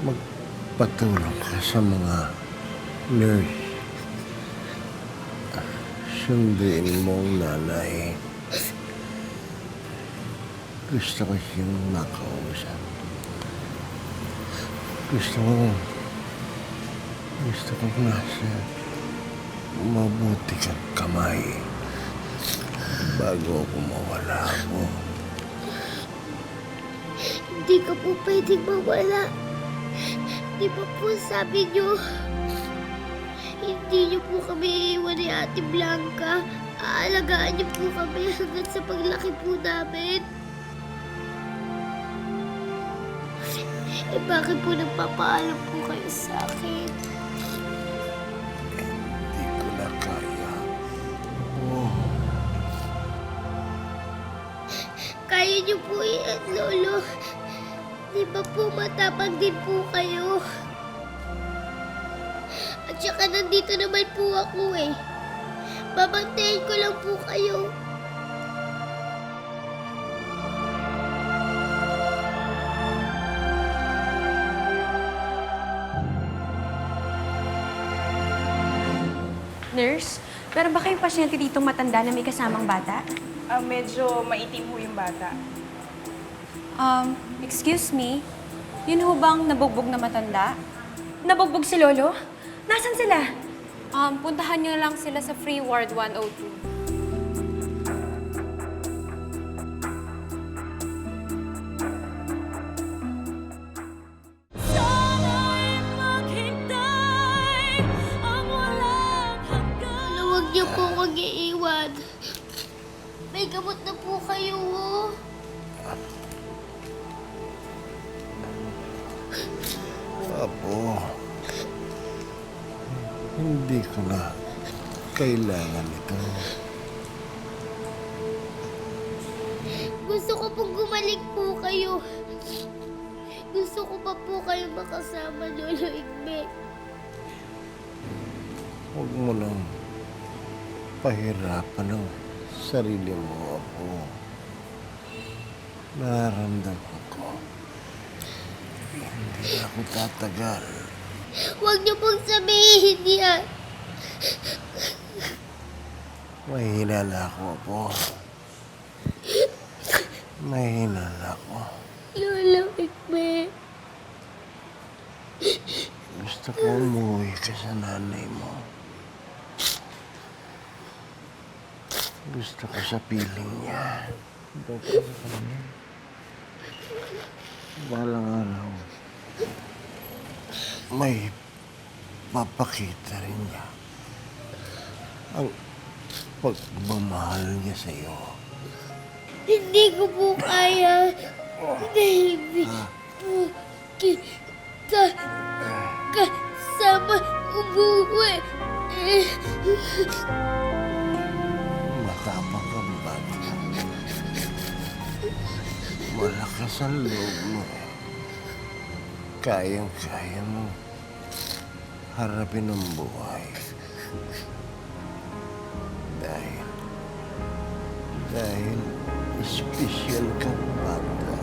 magpatulong ka sa mga nurse. Sundin mong nanay. Gusto ko siyang makausap. Gusto ko nasa mabuti kang kamay bago ako mawala mo. Hindi ka po pwedeng mawala. Di ba po sabi niyo, hindi niyo po kami iiwan ni Ate Blanca. Aalagaan niyo po kami hanggang sa paglaki po namin. Eh bakit po nagpapaalam po kayo sa akin? Hindi ko na kaya. Oh, Kaya niyo po yan, Lolo. Di ba po matapang din po kayo? At saka nandito naman po ako eh. Babantayan ko lang po kayo. Nurse, meron ba kayong pasyente dito matanda na may kasamang bata? Medyo maitim ho yung bata. Excuse me? Yun ho bang nabugbog na matanda? Nabugbog si Lolo? Nasaan sila? Puntahan niyo lang sila sa Free Ward 102. Huwag niyo po akong iiwan. May gamot na po kayo, oh. Apo. Hindi ko na kailangan ito. Gusto ko pong gumaling po kayo. Gusto ko pa po kayo makasama, Lolo Igme. Huwag mo nang pahirapan ang sarili mo, Apo. Nararamdaman ko. Hindi na ako tatagal. Huwag niyo pong sabihin yan. Mahina na ako, Apo. Mahina na ako. Lolo Igme. Gusto ko umuwi ka sa nanay mo. Gusto ko sa piling niya. Balang araw, may papakita rin niya ang pagmamahal niya sa'yo. Hindi ko po kaya. Hindi po kita kasama umuwi. Matapang kang bata. Malakas ang loob mo. Kayang-kaya mo harapin ang buhay. Dahil espesyal kang bata.